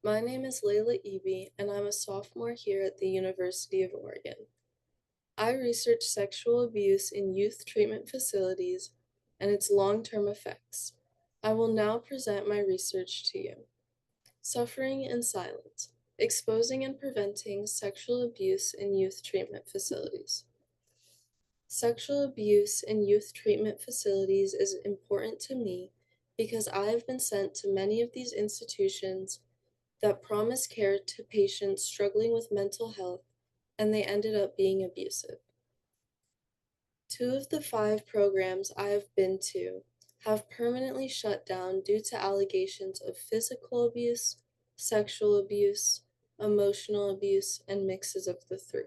My name is Layla Eby, and I'm a sophomore here at the University of Oregon. I research sexual abuse in youth treatment facilities and its long-term effects. I will now present my research to you. Suffering in Silence: Exposing and Preventing Sexual Abuse in Youth Treatment Facilities. Sexual abuse in youth treatment facilities is important to me because I have been sent to many of these institutions that promise care to patients struggling with mental health, and they ended up being abusive. 2 of the 5 programs I have been to have permanently shut down due to allegations of physical abuse, sexual abuse, emotional abuse, and mixes of the 3.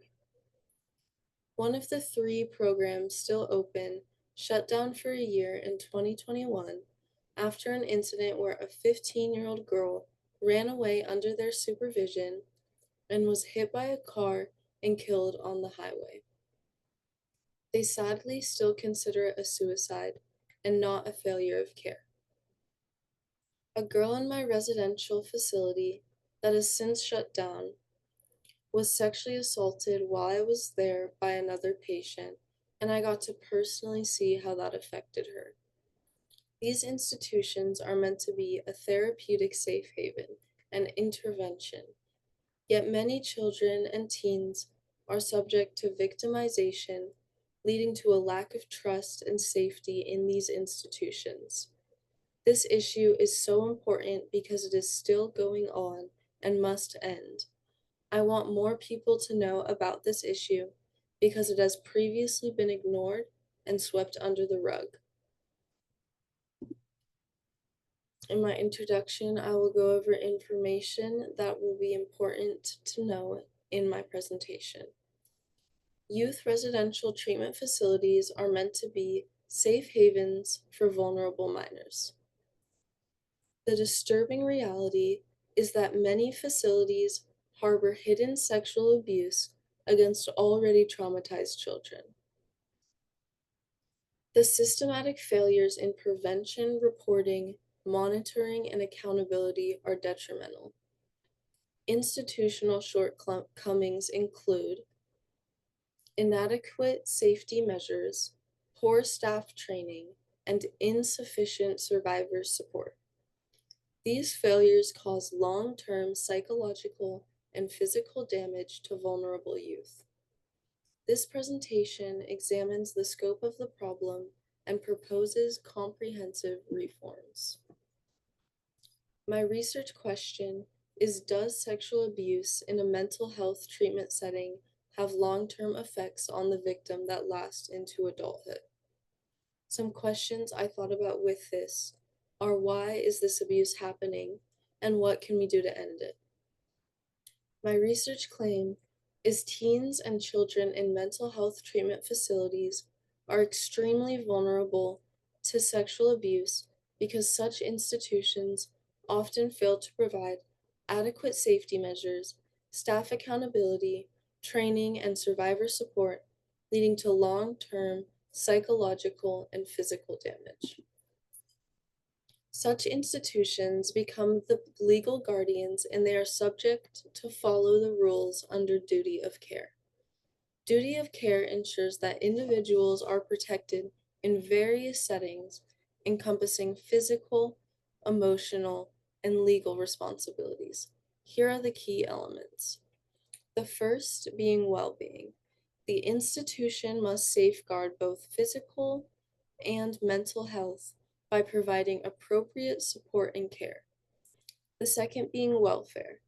One of the 3 programs still open shut down for a year in 2021 after an incident where a 15-year-old girl ran away under their supervision and was hit by a car and killed on the highway. They sadly still consider it a suicide and not a failure of care. A girl in my residential facility that has since shut down was sexually assaulted while I was there by another patient, and I got to personally see how that affected her. These institutions are meant to be a therapeutic safe haven and intervention, yet many children and teens are subject to victimization, leading to a lack of trust and safety in these institutions. This issue is so important because it is still going on and must end. I want more people to know about this issue because it has previously been ignored and swept under the rug. In my introduction, I will go over information that will be important to know in my presentation. Youth residential treatment facilities are meant to be safe havens for vulnerable minors. The disturbing reality is that many facilities harbor hidden sexual abuse against already traumatized children. The systematic failures in prevention, reporting, monitoring, and accountability are detrimental. Institutional shortcomings include inadequate safety measures, poor staff training, and insufficient survivor support. These failures cause long-term psychological and physical damage to vulnerable youth. This presentation examines the scope of the problem and proposes comprehensive reforms. My research question is: does sexual abuse in a mental health treatment setting have long-term effects on the victim that last into adulthood? Some questions I thought about with this are: why is this abuse happening, and what can we do to end it? My research claim is teens and children in mental health treatment facilities are extremely vulnerable to sexual abuse because such institutions often fail to provide adequate safety measures, staff accountability, training, and survivor support, leading to long-term psychological and physical damage. Such institutions become the legal guardians, and they are subject to follow the rules under duty of care. Duty of care ensures that individuals are protected in various settings encompassing physical, emotional, and legal responsibilities. Here are the key elements. The first being well-being. The institution must safeguard both physical and mental health by providing appropriate support and care. The second being welfare.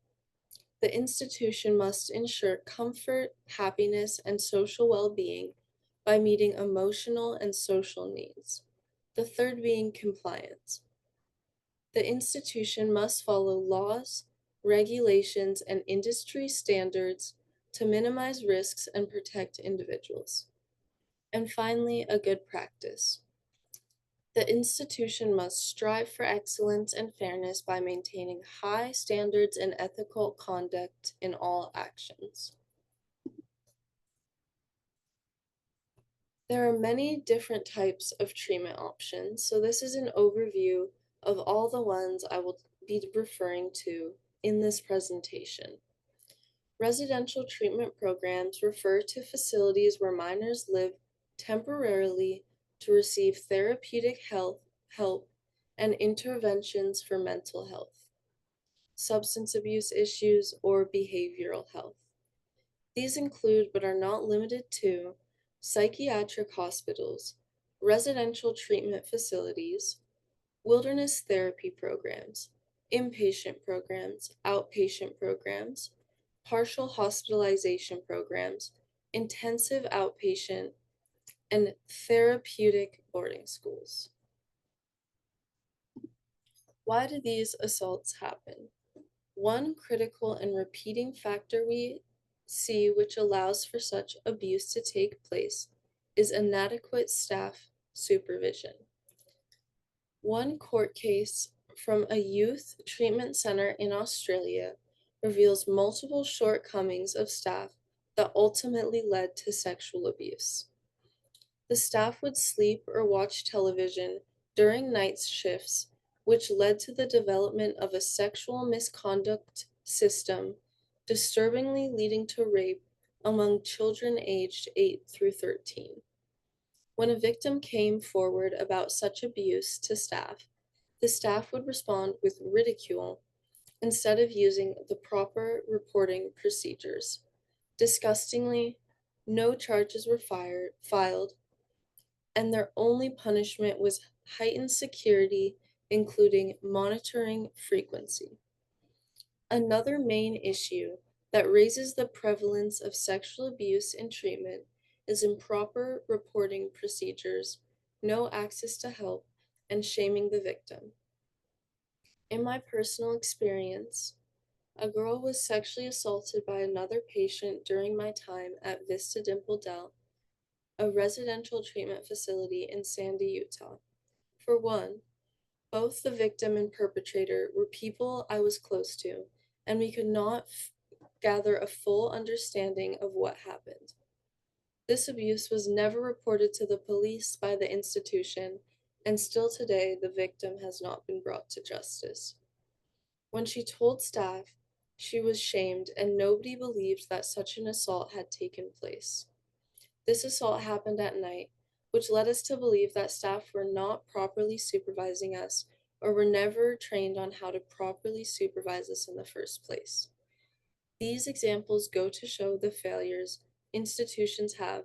The institution must ensure comfort, happiness, and social well-being by meeting emotional and social needs. The third being compliance. The institution must follow laws, regulations, and industry standards to minimize risks and protect individuals. And finally, a good practice. The institution must strive for excellence and fairness by maintaining high standards and ethical conduct in all actions. There are many different types of treatment options, so this is an overview of all the ones I will be referring to in this presentation. Residential treatment programs refer to facilities where minors live temporarily to receive therapeutic help and interventions for mental health, substance abuse issues, or behavioral health. These include, but are not limited to, psychiatric hospitals, residential treatment facilities, wilderness therapy programs, inpatient programs, outpatient programs, partial hospitalization programs, intensive outpatient, and therapeutic boarding schools. Why do these assaults happen? One critical and repeating factor we see which allows for such abuse to take place is inadequate staff supervision. One court case from a youth treatment center in Australia reveals multiple shortcomings of staff that ultimately led to sexual abuse. The staff would sleep or watch television during night shifts, which led to the development of a sexual misconduct system, disturbingly leading to rape among children aged 8 through 13. When a victim came forward about such abuse to staff, the staff would respond with ridicule instead of using the proper reporting procedures. Disgustingly, no charges were filed, and their only punishment was heightened security, including monitoring frequency. Another main issue that raises the prevalence of sexual abuse in treatment is improper reporting procedures, no access to help, and shaming the victim. In my personal experience, a girl was sexually assaulted by another patient during my time at Vista Dimple Dell, a residential treatment facility in Sandy, Utah. For one, both the victim and perpetrator were people I was close to, and we could not gather a full understanding of what happened. This abuse was never reported to the police by the institution, and still today the victim has not been brought to justice. When she told staff, she was shamed, and nobody believed that such an assault had taken place. This assault happened at night, which led us to believe that staff were not properly supervising us or were never trained on how to properly supervise us in the first place. These examples go to show the failures institutions have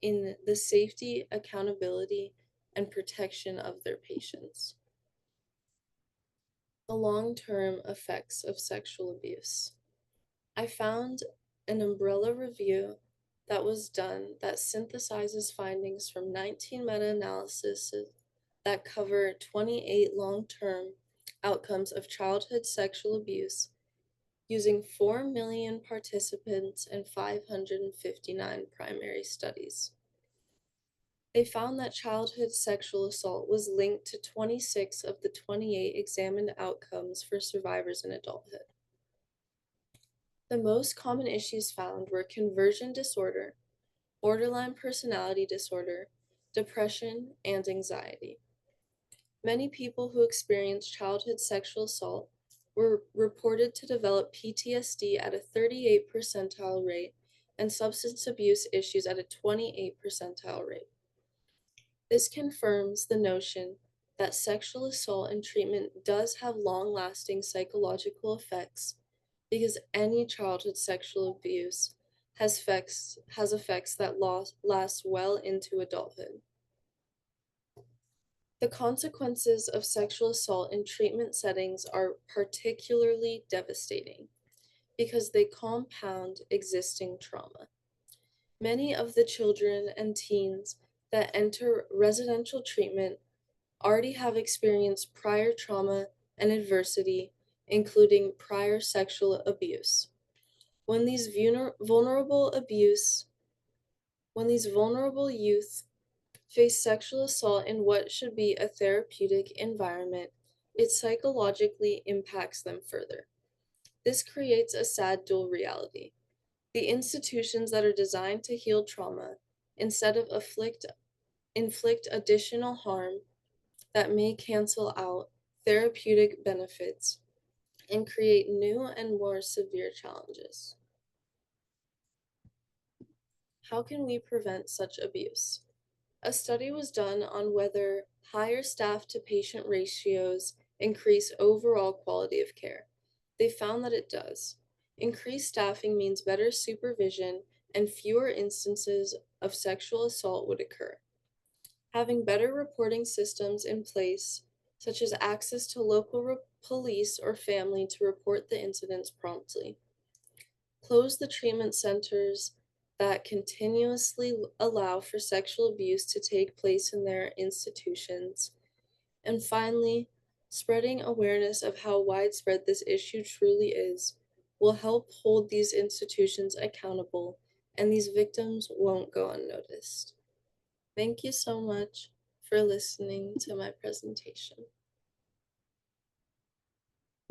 in the safety, accountability, and protection of their patients. The long-term effects of sexual abuse. I found an umbrella review that was done that synthesizes findings from 19 meta-analyses that cover 28 long-term outcomes of childhood sexual abuse using 4 million participants and 559 primary studies. They found that childhood sexual assault was linked to 26 of the 28 examined outcomes for survivors in adulthood. The most common issues found were conversion disorder, borderline personality disorder, depression, and anxiety. Many people who experienced childhood sexual assault were reported to develop PTSD at a 38th percentile rate and substance abuse issues at a 28th percentile rate. This confirms the notion that sexual assault and treatment does have long-lasting psychological effects because any childhood sexual abuse has effects that last well into adulthood. The consequences of sexual assault in treatment settings are particularly devastating because they compound existing trauma. Many of the children and teens that enter residential treatment already have experienced prior trauma and adversity, including prior sexual abuse. When these vulnerable youth face sexual assault in what should be a therapeutic environment, it psychologically impacts them further. This creates a sad dual reality. The institutions that are designed to heal trauma, instead of inflict additional harm that may cancel out therapeutic benefits, and create new and more severe challenges. How can we prevent such abuse? A study was done on whether higher staff to patient ratios increase overall quality of care. They found that it does. Increased staffing means better supervision and fewer instances of sexual assault would occur. Having better reporting systems in place, such as access to local police or family to report the incidents promptly. Close the treatment centers that continuously allow for sexual abuse to take place in their institutions. And finally, spreading awareness of how widespread this issue truly is will help hold these institutions accountable, and these victims won't go unnoticed. Thank you so much for listening to my presentation.